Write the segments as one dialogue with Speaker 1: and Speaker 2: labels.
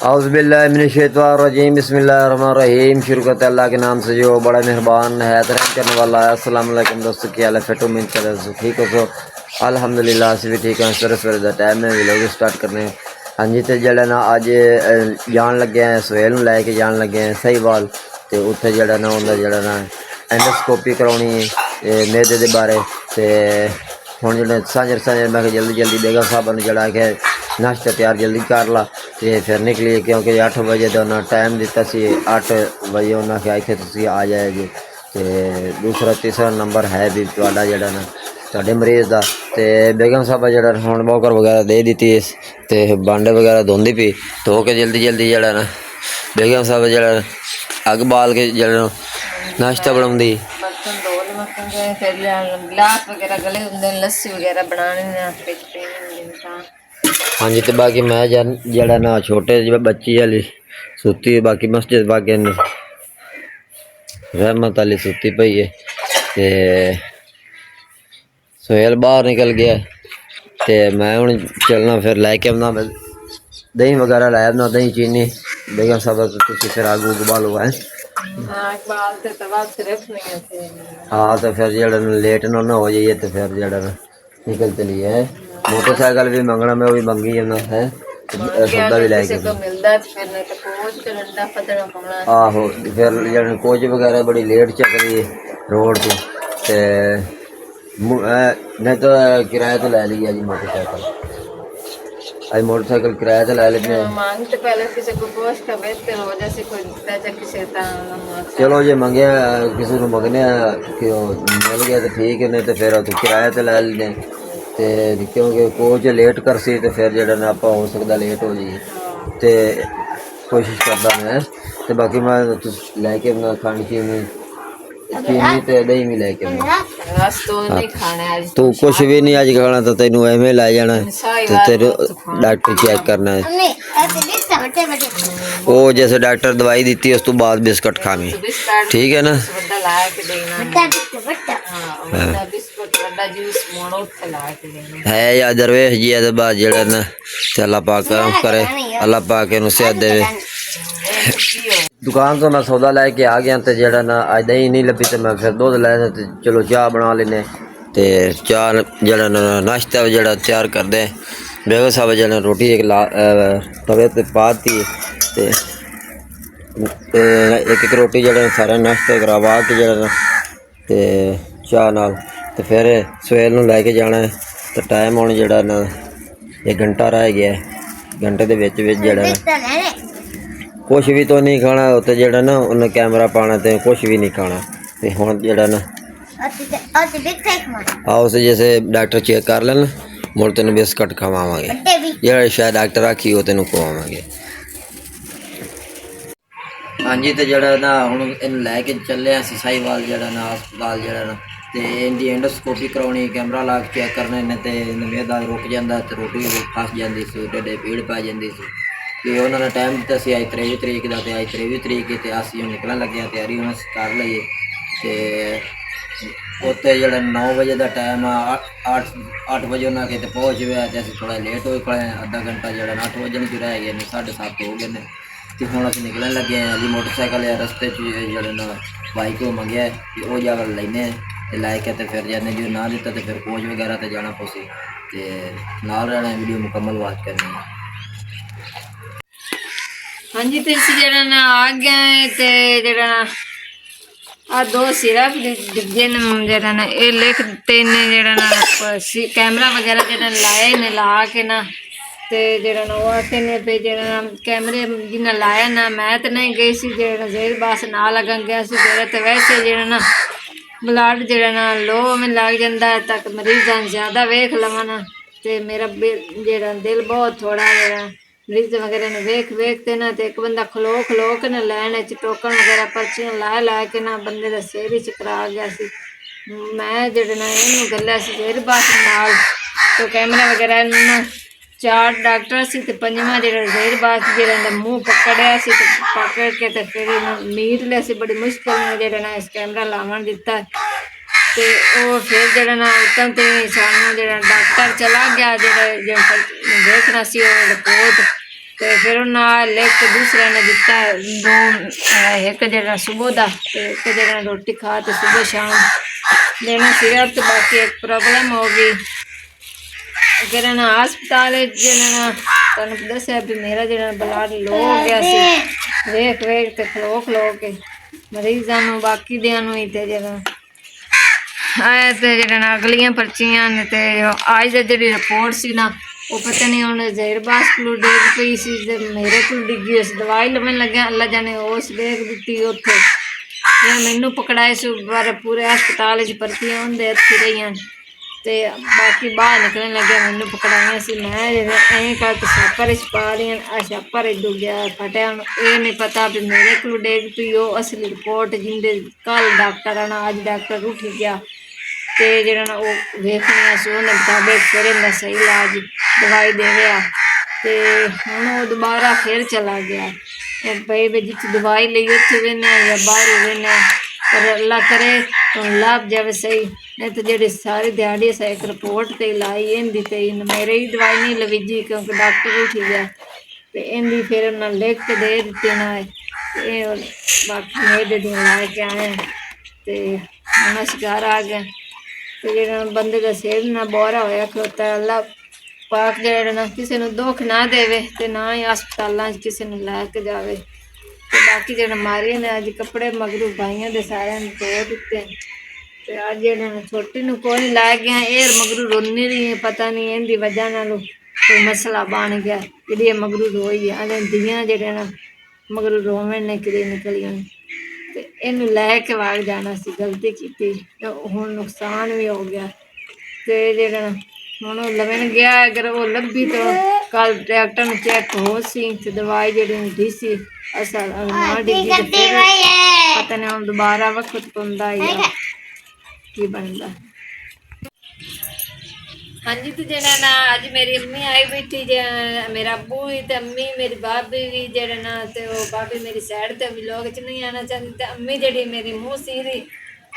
Speaker 1: औज़ुबिल्लाहिमिनश्शैतानिर्रजीम बिस्मिल्लाहिर्रहमानिर्रहीम। शुरू करते अल्लाह के नाम से जो बड़ा मेहरबान है रहम करने वाला है। अस्सलाम वालेकुम दोस्तों, क्या हाल है? फिट उम्मीद कर ठीक हो सो अल्हम्दुलिल्लाह से भी ठीक है। सवेरे सवेरे का टाइम है, व्लॉग स्टार्ट करने। हाँ जी, तो जड़ा ना अज जान लगे हैं सवेल नूं लैके जान लगे हैं सहीवाल। तो उत्थे जड़ा ना उन्दा जड़ा ना एंडोस्कोपी करवानी मैदे दे बारे। तो हुण जो सांझर मैं जल्दी जल्दी बेगम साहब ने जड़ा के नाश्ता तैयार जल्दी कर ला। तो फिर निकली क्योंकि 8 बजे का उन्हें टाइम दिता सी। 8 बजे उन्हें आखे तुम आ जाए जी। तो दूसरा तीसरा नंबर है भी तुहाडा जड़ा ना तुहाडे मरीज़ का। तो बेगम साहब जड़ा हुण बौकर वगैरह दे दी। तो भांडे वगैरह धोंदी पी, धो के जल्दी जल्दी जड़ा ना बेगम साहब जड़ा अग बाल के जड़ा नाश्ता बनाउंदी। गिलास वगैरह गले होंगे, लस्सी वगैरह बनाने। हाँ जी, तो बाकी मैं जड़ा ना छोटे बच्ची वाली सुती, बाकी मस्जिद बागे रहमत वाली सुती पई है। ते सोहेल बाहर निकल गया। तो मैं हूँ चलना फिर लैके आना दही वगैरह लै आना, दही चीनी बेगम साहब फिर आग उग बालो है। हाँ, तो फिर जड़ा लेट ना हो जाइए तो फिर जड़ा निकल चलिए है। मोटरसाइकिल भी मंगना, मैं भी मंगी है सौदा भी लैके आहो। फिर जड़ा कोच वगैरह बड़ी लेट चल रही है रोड तो नहीं तो किराए तो लै ली जी मोटरसाइकिल। आज मोटरसाइकिल किराए तो लै लेते हैं। चलो जे मंगे किसी को मंगने मिल गया तो ठीक है, नहीं तो फिर किराए तो लै लेते हैं। तो क्योंकि कोच लेट कर सी तो फिर जड़ा ना आप हो सकता लेट हो जाइए। तो कोशिश करता मैं। तो बाकी मैं लैके खानी चीनी तो दही भी लैके तू कुछ भी नहीं अज खाना, तो तेन एवं लै जाना तो तेरे डॉक्टर चेक करना है। वो जैसे डॉक्टर दवाई दी उस तो बाद बिस्कुट खावी, ठीक है ना। है या दरवेश जी है बाद जड़ा ना अल्लाह पाक करे, अल्लाह पाक इनू सेहत देवे। दुकान तो मैं सौदा लैके आ गया। तो जड़ा ना अज दही नहीं लभी तो मैं फिर दुध लै तो चलो चाह बना लेने। तो चाह जड़ा नाश्ता जड़ा तैयार करदे। बेगम साहब जड़ा रोटी एक तवे ते पाती। तो एक रोटी जड़ा सारा नाश्ता करवा के जड़ा तो चाह नाल तो फिर सवेल नूं लैके जाना है। तो टाइम हुण जड़ा ना 1 घंटा रह गया। घंटे के विच जड़ा कुछ भी तो नहीं खाना। उत्ते जड़ा ना उन्हें कैमरा पाना तो कुछ भी नहीं खाना। तो हुण जड़ा ना आओ से जैसे डॉक्टर चेक कर लेना, मुड़ तेन बिस्कुट खवावांगे जड़ा शायद डॉक्टर आखी वो तेन खवावांगे। हाँ जी, तो जड़ा ना हुण इन लैके चले साहिवाल जड़ा ना अस्पताल जड़ा ना। तो इनकी एंडोस्कोपी करवानी, कैमरा ला के चेक करने ने। तो मैदा रुक जाता तो रोटी फस जाती सी, ढिड्डे पीड़ पै जाती सी। तो उन्होंने टाइम दिता सी अज 23 तरीक का। तो अज 23 तरीक तो असीं निकलन लगे, तैयारी उन्हें कर लईए। तो उत्ते जड़ा 9 बजे का टाइम आ, 8 बजे उन्हें कितने पहुँच गया। तो असं थोड़ा लेट हो खड़े, अद्धा घंटा जड़ा 8 बजन जो रह गए, 7:30 हो गए। तो हुण असीं निकलन लगे हैं अली मोटरसाइकिल या रस्ते जड़े ना बाइक को मंगया कि वो जाकर लैने तो लैके तो फिर जाने। जो ना दिता तो फिर कोच वगैरह तो जाना पसी। तो नाल रहना, वीडियो मुकम्मल वॉच करनी है। हाँ जी, तो इस जड़ा ना आ गए। तो जड़ा आ 2 सिरप डिब्बे ने जड़ा ना ये लिख दिते ने। जड़ा ना कैमरा वगैरह जड़ा लाए ने ला के ना। तो जड़ा ना वो आते ने पे जड़ा कैमरे जिन्हें लाया ना, मैं तो नहीं गई सी। जड़ा जेर बस ना लगन गया सी। मेरा तो वैसे जड़ा ना ब्लड जड़ा ना लो में लग जाता है तक मरीज़ां ज़्यादा वेख लवां ना। तो मेरा जड़ा दिल बहुत थोड़ा जड़ा मरीज़ वगैरह ने वेख के ना। तो एक बंदा खलो के ना लैन टोकन वगैरह पर्चियां ला के ना बंदे का सिर ही चकरा गया सी। मैं जड़ा ना इनू गलिया सी जेर बस नाल। तो कैमरा वगैरह ना 4 डॉक्टर सी। तो 5वां जड़ा जेर बात जड़ा मूँह पकड़िया सी। तो पकड़ के तो फिर मीट लिया सी बड़ी मुश्किल ने जड़ा ना इस कैमरा लावन दिता। तो वो फिर जड़ा ना उतन ते सानू जड़ा डॉक्टर चला गया जड़ा देखना सी रिपोर्ट। ਤੇ ਫਿਰ ਉਹਨਾਂ ਲਿਖ ਕੇ ਦੂਸਰੇ ਨੇ ਦਿੱਤਾ ਦੋ, ਇੱਕ ਜਿਹੜਾ ਸੁਬਹ ਦਾ ਤੇ ਇੱਕ ਜਿਹੜਾ ਰੋਟੀ ਖਾ ਤੇ ਸੁਬਹ ਸ਼ਾਮ ਦੇਣਾ ਸੀਗਾ। ਤੇ ਬਾਕੀ ਇੱਕ ਪ੍ਰੋਬਲਮ ਹੋ ਗਈ, ਜਿਹੜਾ ਨਾ ਹਸਪਤਾਲ ਜਿਹੜਾ ਨਾ ਤੁਹਾਨੂੰ ਦੱਸਿਆ ਵੀ ਮੇਰਾ ਜਿਹੜਾ ਬਲੱਡ ਲੋ ਹੋ ਗਿਆ ਸੀ, ਵੇਖ ਵੇਖ ਤੇ ਖਲੋ ਖਲੋ ਕੇ ਮਰੀਜ਼ਾਂ ਨੂੰ ਬਾਕੀ ਦਿਆਂ ਨੂੰ ਹੀ ਤੇ ਜਿਹੜਾ ਆਇਆ ਤੇ ਜਿਹੜਾ ਨਾ ਅਗਲੀਆਂ ਪਰਚੀਆਂ ਨੇ ਤੇ ਅੱਜ ਦੀ ਜਿਹੜੀ ਰਿਪੋਰਟ ਸੀ ਨਾ ਉਹ ਪਤਾ ਨਹੀਂ ਹੁਣ ਜ਼ਹਿਰਬਾਜ਼ ਕੋਲ ਡਿੱਗ ਪਈ ਸੀ ਤੇ ਮੇਰੇ ਕੋਲ ਡਿੱਗੀ ਉਸ ਦਵਾਈ ਲਵਣ ਲੱਗਿਆ, ਅੱਲਾ ਜਾਣੇ ਉਸ ਡੇਗ ਦਿੱਤੀ ਉੱਥੇ ਜਾਂ ਮੈਨੂੰ ਪਕੜਾਏ ਸੀ ਪਰ ਪੂਰੇ ਹਸਪਤਾਲ 'ਚ ਪਰਚੀਆਂ ਹੁੰਦੇ ਇੱਥੇ ਰਹੀਆਂ ਤੇ ਬਾਕੀ ਬਾਹਰ ਨਿਕਲਣ ਲੱਗਿਆ ਮੈਨੂੰ ਪਕੜਾਈਆਂ ਸੀ। ਮੈਂ ਜਿਹੜਾ ਐਂ ਕਰਕੇ ਛਾਪਰ 'ਚ ਪਾ ਰਹੀਆਂ ਆ ਛਾਪਰ ਡੁੱਬ ਗਿਆ ਫਟਿਆ। ਇਹ ਨਹੀਂ ਪਤਾ ਵੀ ਮੇਰੇ ਕੋਲ ਡਿੱਗ ਪਈ ਉਹ ਅਸਲੀ ਰਿਪੋਰਟ ਜਿੰਦੇ ਕੱਲ੍ਹ ਡਾਕਟਰ ਆਣਾ ਅੱਜ ਡਾਕਟਰ ਉੱਠ ਗਿਆ ਤੇ ਜਿਹੜਾ ਨਾ ਉਹ ਵੇਖਣੀਆਂ ਸੀ ਉਹਨੇ ਮੁਤਾਬਿਕ ਫਿਰ ਇਹਦਾ ਸਹੀ ਇਲਾਜ ਦਵਾਈ ਦੇਵੇ ਆ ਤੇ ਹੁਣ ਉਹ ਦੁਬਾਰਾ ਫਿਰ ਚਲਾ ਗਿਆ ਪਈ ਵੀ ਜਿੱਥੇ ਦਵਾਈ ਲਈ ਉੱਥੇ ਵੇਨਾ ਜਾਂ ਬਾਹਰ ਵੇਨਾ ਪਰ ਅੱਲਾ ਕਰੇ ਹੁਣ ਲੱਭ ਜਾਵੇ ਸਹੀ। ਨਹੀਂ ਤਾਂ ਜਿਹੜੀ ਸਾਰੀ ਦਿਹਾੜੀ सा एक रिपोर्ट ਤੇ ਲਾਈ ਇਹਦੀ ਤੇ ਮੇਰੇ ਹੀ ਦਵਾਈ ਨਹੀਂ ਲਵੀਜੀ ਕਿਉਂਕਿ ਡਾਕਟਰ ਉੱਠ ਗਿਆ ਤੇ ਇਹਦੀ ਫਿਰ ਉਹਨਾਂ ਲਿਖ ਕੇ ਦੇ ਦਿੱਤੀ ਨਾ ਇਹ ਬਾਕੀ ਮੇਰੇ ਦਿਨ ਲਾ ਕੇ ਆਏ ਤੇ ਹੁਣ ਅਸੀਂ ਘਰ ਆ ਗਏ ਤੇ ਜਿਹੜਾ ਬੰਦੇ ਦਾ ਸਿਰ ਨਾ ਬੋਰਾ ਹੋਇਆ ਖਲੋਤਾ ਅੱਲਾ ਪਾਕ ਜਿਹੜਾ ਨਾ ਕਿਸੇ ਨੂੰ ਦੁੱਖ ਨਾ ਦੇਵੇ ਤੇ ਨਾ ਹੀ ਹਸਪਤਾਲਾਂ 'ਚ ਕਿਸੇ ਨੂੰ ਲੈ ਕੇ ਜਾਵੇ। ਤੇ ਬਾਕੀ ਜਿਹੜਾ ਮਾਰੀਆਂ ਨੇ ਅੱਜ ਕੱਪੜੇ ਮਗਰੂ ਭਾਈਆਂ ਦੇ ਸਾਰਿਆਂ ਨੂੰ ਧੋ ਦਿੱਤੇ ਤੇ ਅੱਜ ਜਿਹੜਾ ਛੋਟੀ ਨੂੰ ਕੋਈ ਨਹੀਂ ਲੈ ਗਿਆ ਇਹ ਮਗਰੂ ਰੋਣੀ ਰਹੀ ਪਤਾ ਨਹੀਂ ਇਹਦੀ ਵਜ੍ਹਾ ਨਾਲ ਕੋਈ ਮਸਲਾ ਬਣ ਗਿਆ ਜਿਹੜੀ ਇਹ ਮਗਰੂ ਰੋਈ ਆ ਦੀਆਂ ਜਿਹੜੇ ਨਾ ਮਗਰੂ ਰੋਵੇਂ ਨੇ ਕਿਤੇ ਨਿਕਲੀਆਂ ਤੇ ਇਹਨੂੰ ਲੈ ਕੇ ਵਾਗ ਜਾਣਾ ਸੀ ਗਲਤੀ ਕੀਤੀ ਹੁਣ ਨੁਕਸਾਨ ਵੀ ਹੋ ਗਿਆ ਤੇ ਜਿਹੜਾ ਹੁਣ ਉਹ ਲਵਣ ਗਿਆ ਅਗਰ ਉਹ ਲੱਭੀ ਤਾਂ ਕੱਲ ਡਾਕਟਰ ਨੂੰ ਚੈੱਕ ਹੋ ਸੀ ਤੇ ਦਵਾਈ ਜਿਹੜੀ ਹੁੰਦੀ ਸੀ ਅਸਲ ਨਾ ਡਿੱਗੀ ਤੇ ਫਿਰ ਪਤਾ ਨਹੀਂ ਹੁਣ ਦੁਬਾਰਾ ਵਕਤ ਪਾਉਂਦਾ ਜਾਂ ਕੀ ਬਣਦਾ। ਹਾਂਜੀ ਤੇ ਜਿਹੜਾ ਨਾ ਅੱਜ ਮੇਰੀ ਅੰਮੀ ਆਈ ਬੈਠੀ ਜੇ ਮੇਰਾ ਅੱਬੂ ਵੀ ਤੇ ਅੰਮੀ ਮੇਰੀ ਬਾਬੀ ਵੀ ਜਿਹੜਾ ਨਾ ਤੇ ਉਹ ਬਾਬੀ ਮੇਰੀ ਸਾਈਡ ਤੇ ਵੀ ਲੋਕ 'ਚ ਨਹੀਂ ਆਉਣਾ ਚਾਹੁੰਦੀ ਤੇ ਅੰਮੀ ਜਿਹੜੀ ਮੇਰੀ ਮੂੰਹ ਸੀਰੀ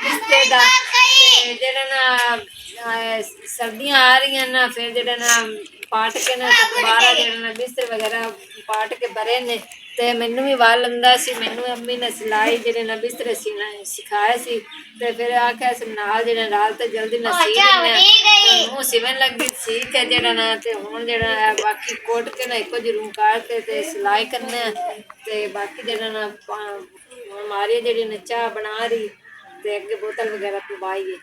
Speaker 1: ਰਿਸ਼ਤੇ ਦਾ ਤੇ ਜਿਹੜਾ ਨਾ ਸਰਦੀਆਂ ਆ ਰਹੀਆਂ ਨਾ ਫਿਰ ਜਿਹੜਾ ਨਾ ਪਾਟ ਕੇ ਨਾ ਦੁਬਾਰਾ ਜਿਹੜਾ ਨਾ ਬਿਸਤਰ ਵਗੈਰਾ ਪਾਟ ਕੇ ਭਰੇ ਨੇ ਤੇ ਮੈਨੂੰ ਵੀ ਵਾਲ ਲੰਦਾ ਸੀ ਮੈਨੂੰ ਅੰਮੀ ਨੇ ਸਿਲਾਈ ਜਿਹੜੇ ਨਾ ਬਿਸਤਰੇ ਸੀਨਾ ਸਿਖਾਇਆ ਸੀ ਤੇ ਫਿਰ ਆਖਿਆ ਸੀ ਨਾਲ ਜਿਹੜਾ ਨਾਲ ਤੇ ਜਲਦੀ ਨਾ ਸੀ ਮੂੰਹ ਸਿਵਣ ਲੱਗੀ ਸੀ ਕਿ ਜਿਹੜਾ ਨਾ ਤੇ ਹੁਣ ਜਿਹੜਾ ਬਾਕੀ ਕੋਟ ਕੇ ਨਾ ਇੱਕੋ ਜਿਹੀ ਰੂਮ ਕਾਟ ਕੇ ਤੇ ਸਿਲਾਈ ਕਰਨਾ ਤੇ ਬਾਕੀ ਜਿਹੜਾ ਨਾ ਮਾਰੀ ਜਿਹੜੀ ਨੇ ਚਾਹ ਬਣਾ ਰਹੀ ਤੇ ਅੱਗੇ ਬੋਤਲ ਵਗੈਰਾ ਪਵਾਈਏ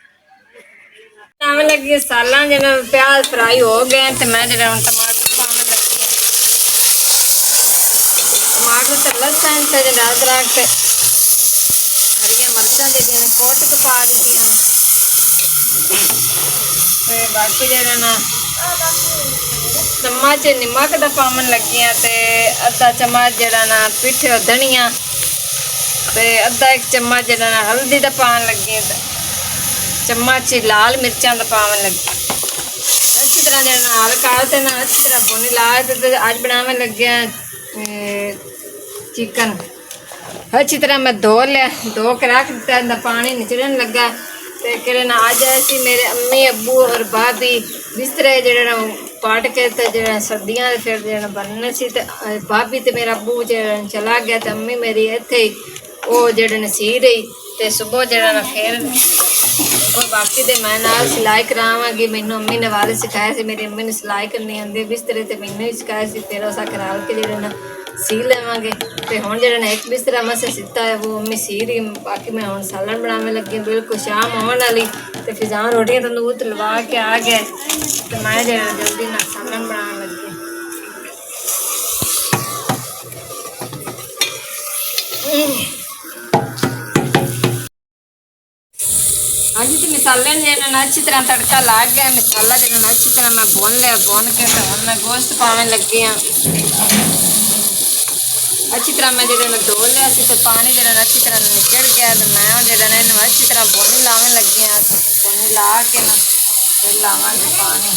Speaker 1: ਆਵੇਂ ਲੱਗੀ ਸਾਲਾਂ ਜਿਹੜਾ ਪਿਆਜ਼ ਫਰਾਈ ਹੋ ਗਏ ਤੇ ਮੈਂ ਜਿਹੜਾ ਹੁਣ ਟਮਾਟਰ ਪਾਉਣ ਲੱਗੀ ਹਾਂ टमाटर ते लसन ते अदरक ते हरिया मिर्चा जड़ियां कुट के पा दित्तियां ते बाकी जरा ना चम्मच नमक दा पावन लगी ते अद्धा चम्मच जरा ना पिठे धनिया ते अद्धा एक चम्मच जरा ना हल्दी दा पावन लगी चम्मच लाल मिर्चा दा पावन लगी अच्छी तरह जरा हल्का ते ना अच्छी तरह भुन ला ते अज बनावे लगे चिकन अच्छी तरह मैं धो लिया धो के रख दिता पानी निचड़न लगा तो कि ना आ जाए सी मेरे अम्मी अब्बू और भाभी बिस्तरे जड़े ना पाट के तो जो सर्दियाँ फिर जो बनने से भाभी तो मेरा अब्बू चला गया तो अम्मी मेरी इत्थे वो जड़े सी रही तो सुबह जड़ा ना फिर और बाकी तो मैं नाल सिलाई करावांगी मैनू अम्मी ने वाले सिखाया से मेरी अम्मी ने सिलाई करनी आती बिस्तरे तो मैंने भी सिखाया से फिर उस करा के जो ना सी लवेंगे तो हुण जो ना एक बिस्तरा मसे सीता है वो अम्मी सी रही बाकी मैं हुण सालन बनाने लगी बिल्कुल शाम आने वाली तो फिर जहाँ रोटियां तंदूर ते लवा के आ गए तो मैं जो जल्दी ना सालन बनाने लगी हाँ जी तो मसाले ने अच्छी तरह तड़का ला गया मसाला जो अच्छी तरह मैं भून लिया भून के तो हम मैं गोश्त पाने लगी हाँ अच्छी तरह मैं जो धो लिया तो पानी जो अच्छी तरह निकल गया तो मैं जो इन अच्छी तरह भुनी लाने लगी हाँ भुनी ला के ना फिर लावे पानी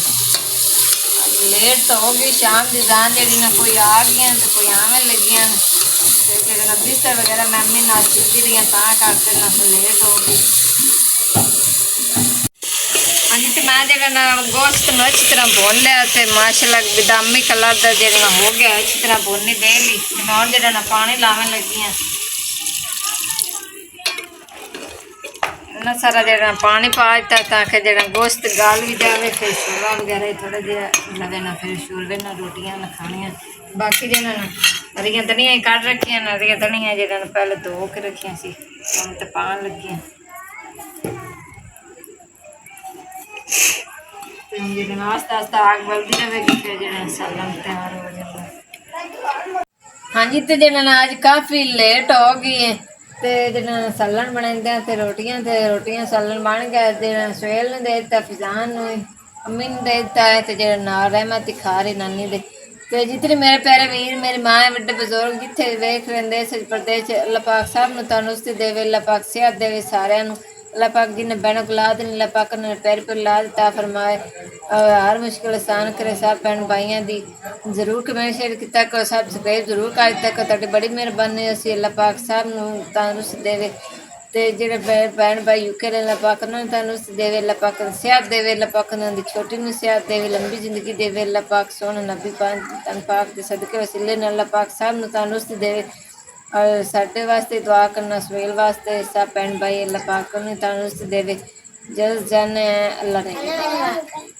Speaker 1: लेट तो हो गई शाम की जान जी ना कोई आ गई तो कोई आवे लगी तो जो बिस्तर वगैरह मैं अम्मी ना सीखी रही करके ना फिर लेट हो गई हाँ जी तो मैं ਮੈਂ ਜਿਹੜਾ ਨਾ ਗੋਸ਼ਤ ਨੂੰ ਅੱਛੀ ਤਰ੍ਹਾਂ ਭੁੰਨ ਲਿਆ ਤੇ ਮਾਸ਼ਾਅੱਲਾ ਬਦਾਮੀ ਕਲਰ ਦਾ ਜਿਹੜਾ ਹੋ ਗਿਆ ਅੱਛੀ ਤਰ੍ਹਾਂ ਭੁੰਨੀ ਦੇ ਲਈ ਤੇ ਮੈਂ ਹੁਣ ਜਿਹੜਾ ਨਾ ਪਾਣੀ ਲਾਉਣ ਲੱਗੀ ਹਾਂ ਨਾ ਸਾਰਾ ਜਿਹੜਾ ਪਾਣੀ ਪਾ ਦਿੱਤਾ ਤਾਂ ਕਿ ਜਿਹੜਾ ਗੋਸ਼ਤ ਗਲ ਵੀ ਜਾਵੇ ਫਿਰ ਸ਼ੋਰਬਾ ਵਗੈਰਾ ਥੋੜਾ ਜਿਹਾ ਲਵੇ ਨਾ ਫਿਰ ਸ਼ੋਰਬੇ ਨਾਲ ਰੋਟੀਆਂ ਨਾ ਖਾਣੀਆਂ ਬਾਕੀ ਜਿਹੜਾ ਨਾ ਹਰੀਆਂ ਧਨੀਆਂ ਹੀ ਕੱਢ ਰੱਖੀਆਂ ਨਾ ਹਰੀਆਂ ਧਨੀਆਂ ਜਿਹੜਾ ਨਾ ਪਹਿਲੇ ਧੋ ਕੇ ਰੱਖੀਆਂ ਸੀ ਹੁਣ ਤੇ ਪਾਉਣ ਲੱਗੀਆਂ ਤੇ ਹੁਣ ਜਿਹੜਾ ਆਸਤਾ ਆਸਤਾ ਆਗ ਬਲਦੀ ਰਹੇਗੀ ਫਿਰ ਜਿਹੜਾ ਸਾਲਨ ਤਿਆਰ ਹੋ ਜਾਂਦਾ ਹਾਂਜੀ ਤੇ ਜਿਹੜਾ ਨਾ ਅੱਜ ਕਾਫੀ ਲੇਟ ਹੋ ਗਈ ਹੈ ਤੇ ਜਿਹੜਾ ਸਾਲਣ ਬਣਾਉਂਦੇ ਤੇ ਰੋਟੀਆਂ ਸਾਲਣ ਬਣ ਗਿਆ ਜਿਹੜਾ ਸਵੇਲ ਨੂੰ ਦੇ ਦਿੱਤਾ ਫਿਜ਼ਾਨ ਨੂੰ ਅੰਮੀ ਨੂੰ ਦੇ ਦਿੱਤਾ ਹੈ ਤੇ ਜਿਹੜਾ ਨਾਲ ਰਹਿਮਤ ਖਾ ਰਹੀ ਨਾਨੀ ਦੇ ਤੇ ਜਿਤਨੇ ਮੇਰੇ ਪਿਆਰੇ ਵੀਰ ਮੇਰੀ ਮਾਂ ਵੱਡੇ ਬਜ਼ੁਰਗ ਜਿੱਥੇ ਵੇਖ ਰਹਿੰਦੇ ਸੱਚ ਪ੍ਰਦੇਸ਼ ਅੱਲਾਹ ਪਾਕ ਸਾਹਿਬ ਨੂੰ ਤੰਦਰੁਸਤੀ ਦੇਵੇ ਅੱਲਾਹ ਪਾਕ ਸਿਹਤ ਦੇਵੇ ਸਾਰਿਆਂ ਨੂੰ ਅੱਲਾਹ ਪਾਕ जिन्हें बहनों को लाद ने अल्लाह पाक ने पैर पर लाद ता फरमाए हर मुश्किल आसान करे सब भैन भाइयों की जरूर कमेंट शेयर किया करो सब सब्सक्राइब जरूर कर दिया करो तुहाडी बड़ी मेहरबानी असी अल्लाह पाक साहब नूं तंदुरुस्त देवे ते जिहड़े भैन भाई यूके ने अल्लाह पाक उन्हां नूं तंदुरुस्त देवे अल्लाह पाक सेहत देवे अल्लाह पाक उन्हां दी छोटी नूं सेहत देवे लंबी जिंदगी देवे अल्लाह पाक सोहणे नबी पाक दे सदके वसीले नाल अल्लाह पाक साहब नूं तंदुरुस्त देवे और साढ़े वास्ते दुआ करना सवेल वास्ते सब भैन भाई अल्लाह पाक उन्हें तंदुरुस्त देवे जल्द जाने अल्लाह ने